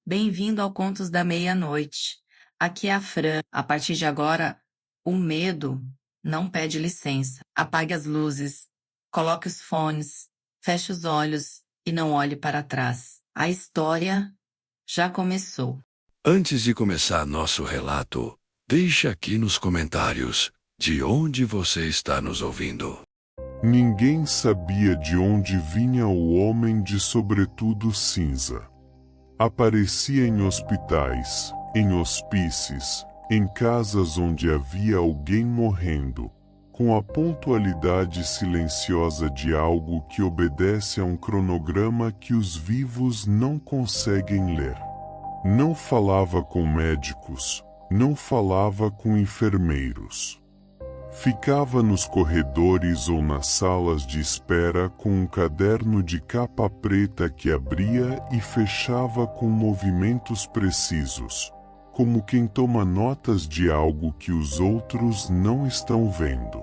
Bem-vindo ao Contos da Meia-Noite. Aqui é a Fran. A partir de agora, o medo não pede licença. Apague as luzes, coloque os fones, feche os olhos e não olhe para trás. A história já começou. Antes de começar nosso relato, deixe aqui nos comentários de onde você está nos ouvindo. Ninguém sabia de onde vinha o homem de sobretudo cinza. Aparecia em hospitais, em hospícios, em casas onde havia alguém morrendo, com a pontualidade silenciosa de algo que obedece a um cronograma que os vivos não conseguem ler. Não falava com médicos, não falava com enfermeiros. Ficava nos corredores ou nas salas de espera com um caderno de capa preta que abria e fechava com movimentos precisos, como quem toma notas de algo que os outros não estão vendo.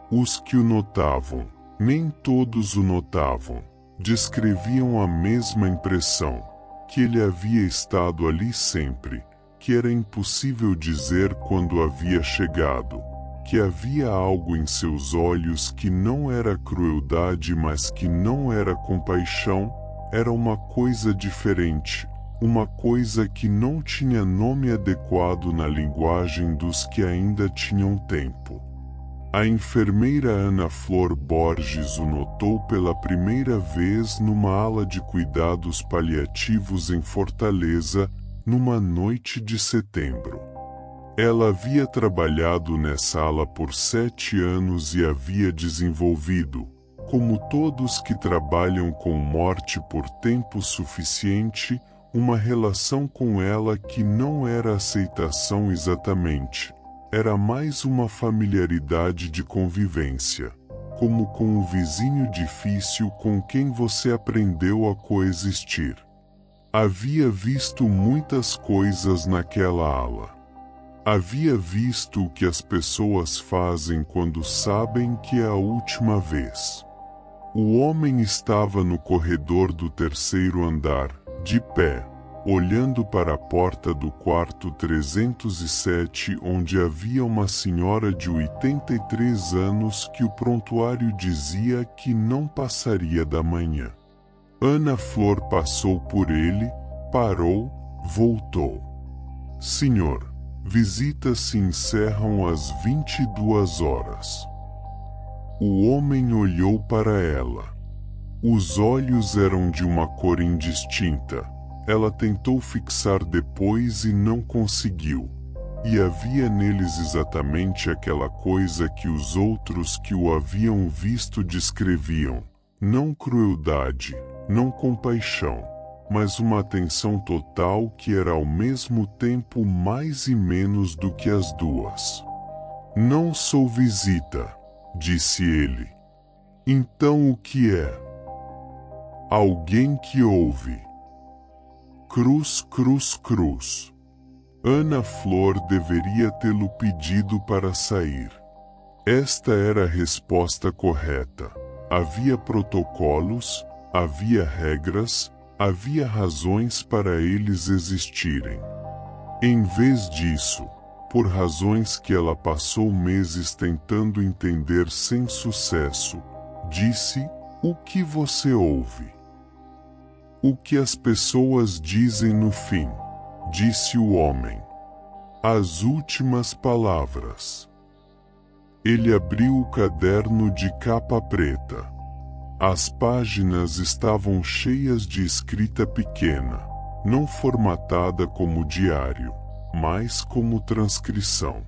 Os que o notavam, nem todos o notavam, descreviam a mesma impressão, que ele havia estado ali sempre, que era impossível dizer quando havia chegado, que havia algo em seus olhos que não era crueldade, mas que não era compaixão, era uma coisa diferente, uma coisa que não tinha nome adequado na linguagem dos que ainda tinham tempo. A enfermeira Ana Flor Borges o notou pela primeira vez numa ala de cuidados paliativos em Fortaleza, numa noite de setembro. Ela havia trabalhado nessa ala por 7 anos e havia desenvolvido, como todos que trabalham com morte por tempo suficiente, uma relação com ela que não era aceitação exatamente. Era mais uma familiaridade de convivência, como com o vizinho difícil com quem você aprendeu a coexistir. Havia visto muitas coisas naquela ala. Havia visto o que as pessoas fazem quando sabem que é a última vez. O homem estava no corredor do 3º andar, de pé, olhando para a porta do quarto 307, onde havia uma senhora de 83 anos que o prontuário dizia que não passaria da manhã. Ana Flor passou por ele, parou, voltou. Senhor, visitas se encerram às 22 horas. O homem olhou para ela. Os olhos eram de uma cor indistinta. Ela tentou fixar depois e não conseguiu. E havia neles exatamente aquela coisa que os outros que o haviam visto descreviam. Não crueldade, não compaixão, mas uma atenção total que era ao mesmo tempo mais e menos do que as duas. Não sou visita, disse ele. Então o que é? Alguém que ouve. Cruz, cruz, cruz. Ana Flor deveria tê-lo pedido para sair. Esta era a resposta correta. Havia protocolos, havia regras, havia razões para eles existirem. Em vez disso, por razões que ela passou meses tentando entender sem sucesso, disse: "O que você ouve?" "O que as pessoas dizem no fim", disse o homem. "As últimas palavras." Ele abriu o caderno de capa preta. As páginas estavam cheias de escrita pequena, não formatada como diário, mas como transcrição.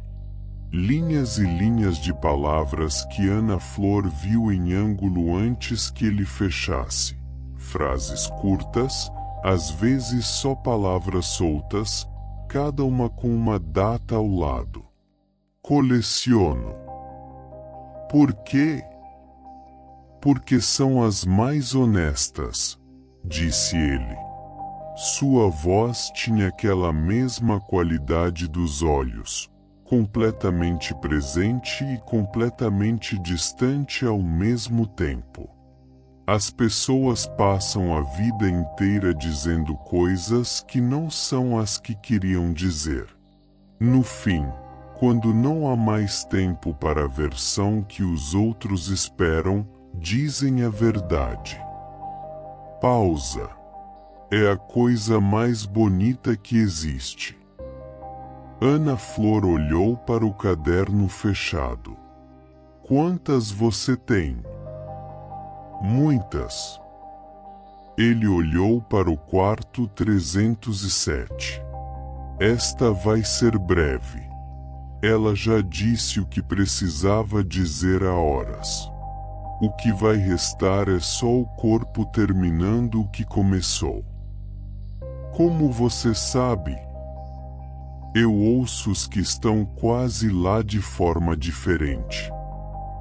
Linhas e linhas de palavras que Ana Flor viu em ângulo antes que ele fechasse. Frases curtas, às vezes só palavras soltas, cada uma com uma data ao lado. "Coleciono." "Por quê?" "Porque são as mais honestas", disse ele. Sua voz tinha aquela mesma qualidade dos olhos, completamente presente e completamente distante ao mesmo tempo. As pessoas passam a vida inteira dizendo coisas que não são as que queriam dizer. No fim, quando não há mais tempo para a versão que os outros esperam, dizem a verdade. Pausa. É a coisa mais bonita que existe. Ana Flor olhou para o caderno fechado. Quantas você tem? Muitas. Ele olhou para o quarto 307. Esta vai ser breve. Ela já disse o que precisava dizer há horas. O que vai restar é só o corpo terminando o que começou. Como você sabe? Eu ouço os que estão quase lá de forma diferente.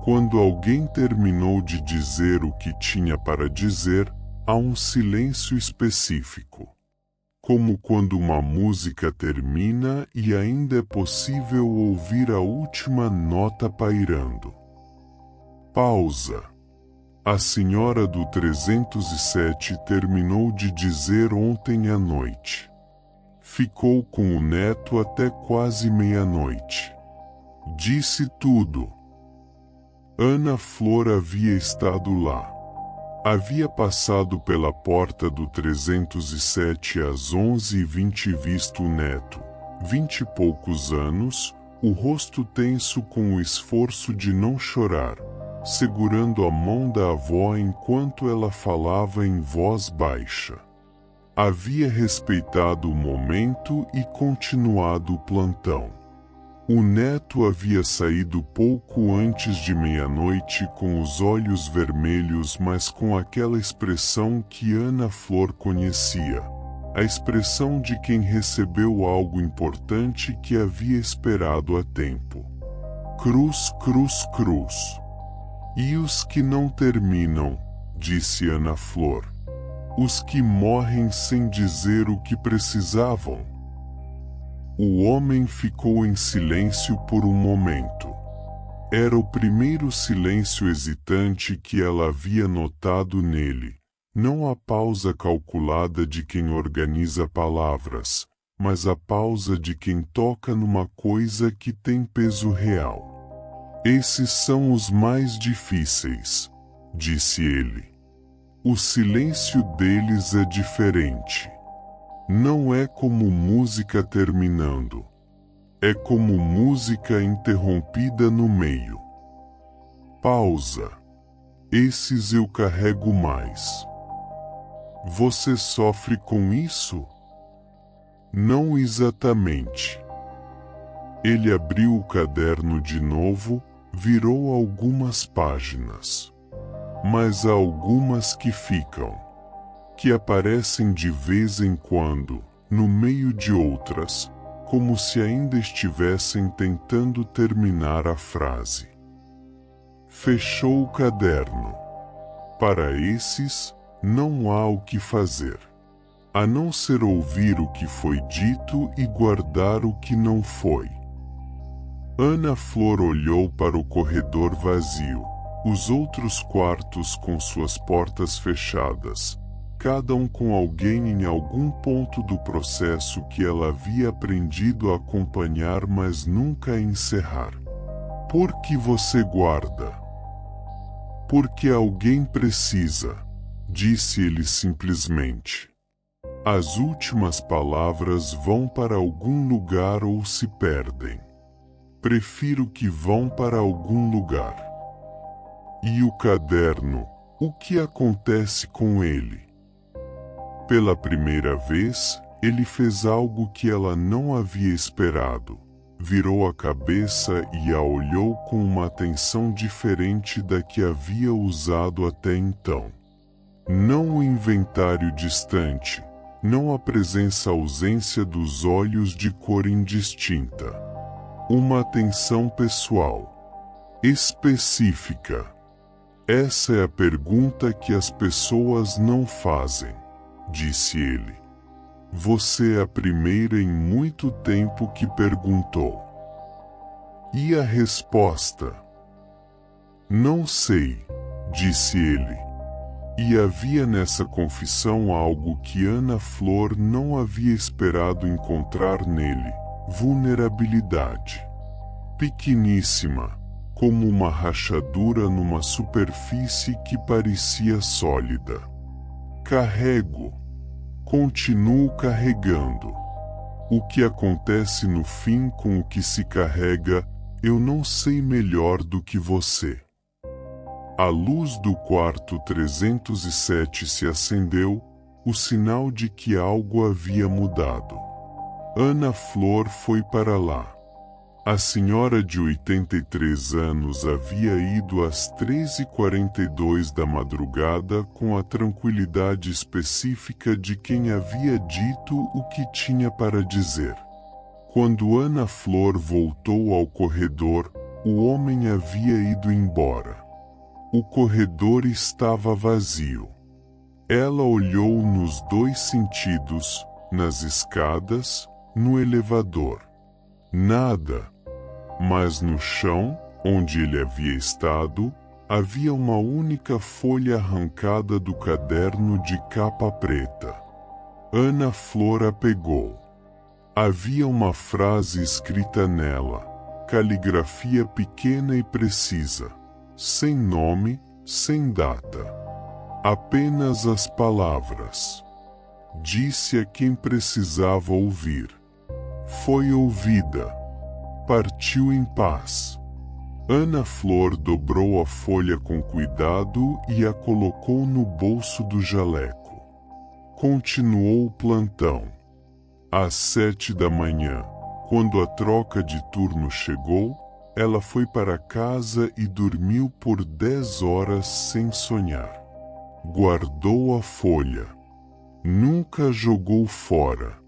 Quando alguém terminou de dizer o que tinha para dizer, há um silêncio específico. Como quando uma música termina e ainda é possível ouvir a última nota pairando. Pausa. A senhora do 307 terminou de dizer ontem à noite. Ficou com o neto até quase meia-noite. Disse tudo. Ana Flor havia estado lá. Havia passado pela porta do 307 às 11h20 e visto o neto, 20 e poucos anos, o rosto tenso com o esforço de não chorar, segurando a mão da avó enquanto ela falava em voz baixa. Havia respeitado o momento e continuado o plantão. O neto havia saído pouco antes de meia-noite com os olhos vermelhos, mas com aquela expressão que Ana Flor conhecia. A expressão de quem recebeu algo importante que havia esperado há tempo. Cruz, cruz, cruz. E os que não terminam, disse Ana Flor. Os que morrem sem dizer o que precisavam. O homem ficou em silêncio por um momento. Era o primeiro silêncio hesitante que ela havia notado nele. Não a pausa calculada de quem organiza palavras, mas a pausa de quem toca numa coisa que tem peso real. Esses são os mais difíceis, disse ele. O silêncio deles é diferente. Não é como música terminando. É como música interrompida no meio. Pausa. Esses eu carrego mais. Você sofre com isso? Não exatamente. Ele abriu o caderno de novo, virou algumas páginas. Mas há algumas que ficam. Que aparecem de vez em quando, no meio de outras, como se ainda estivessem tentando terminar a frase. Fechou o caderno. Para esses, não há o que fazer, a não ser ouvir o que foi dito e guardar o que não foi. Ana Flor olhou para o corredor vazio, os outros quartos com suas portas fechadas, cada um com alguém em algum ponto do processo que ela havia aprendido a acompanhar, mas nunca a encerrar. Por que você guarda? Porque alguém precisa, disse ele simplesmente. As últimas palavras vão para algum lugar ou se perdem. Prefiro que vão para algum lugar. E o caderno, o que acontece com ele? Pela primeira vez, ele fez algo que ela não havia esperado. Virou a cabeça e a olhou com uma atenção diferente da que havia usado até então. Não o inventário distante, não a presença ausência dos olhos de cor indistinta. Uma atenção pessoal, específica. Essa é a pergunta que as pessoas não fazem, disse ele. Você é a primeira em muito tempo que perguntou. E a resposta? Não sei, disse ele. E havia nessa confissão algo que Ana Flor não havia esperado encontrar nele: vulnerabilidade. Pequeníssima, como uma rachadura numa superfície que parecia sólida. Carrego. Continuo carregando. O que acontece no fim com o que se carrega, eu não sei melhor do que você. A luz do quarto 307 se acendeu, o sinal de que algo havia mudado. Ana Flor foi para lá. A senhora de 83 anos havia ido às 3h42 da madrugada com a tranquilidade específica de quem havia dito o que tinha para dizer. Quando Ana Flor voltou ao corredor, o homem havia ido embora. O corredor estava vazio. Ela olhou nos dois sentidos, nas escadas, no elevador. Nada. Mas no chão, onde ele havia estado, havia uma única folha arrancada do caderno de capa preta. Ana Flor a pegou. Havia uma frase escrita nela, caligrafia pequena e precisa, sem nome, sem data. Apenas as palavras. Disse a quem precisava ouvir. Foi ouvida. Partiu em paz. Ana Flor dobrou a folha com cuidado e a colocou no bolso do jaleco. Continuou o plantão. Às 7 da manhã, quando a troca de turno chegou, ela foi para casa e dormiu por 10 horas sem sonhar. Guardou a folha. Nunca jogou fora.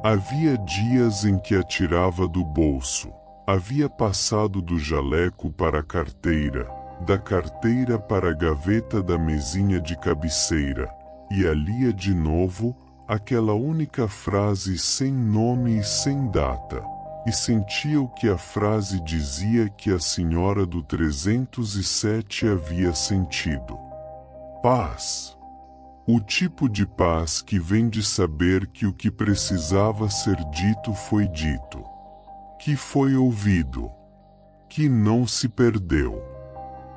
Havia dias em que a tirava do bolso. Havia passado do jaleco para a carteira, da carteira para a gaveta da mesinha de cabeceira, e a lia de novo, aquela única frase sem nome e sem data, e sentia o que a frase dizia que a senhora do 307 havia sentido. Paz. O tipo de paz que vem de saber que o que precisava ser dito foi dito, que foi ouvido, que não se perdeu,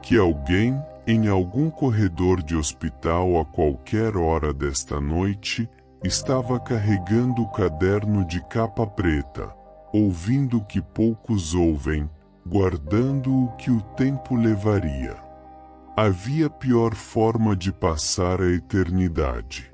que alguém, em algum corredor de hospital a qualquer hora desta noite, estava carregando o caderno de capa preta, ouvindo o que poucos ouvem, guardando o que o tempo levaria. Havia pior forma de passar a eternidade.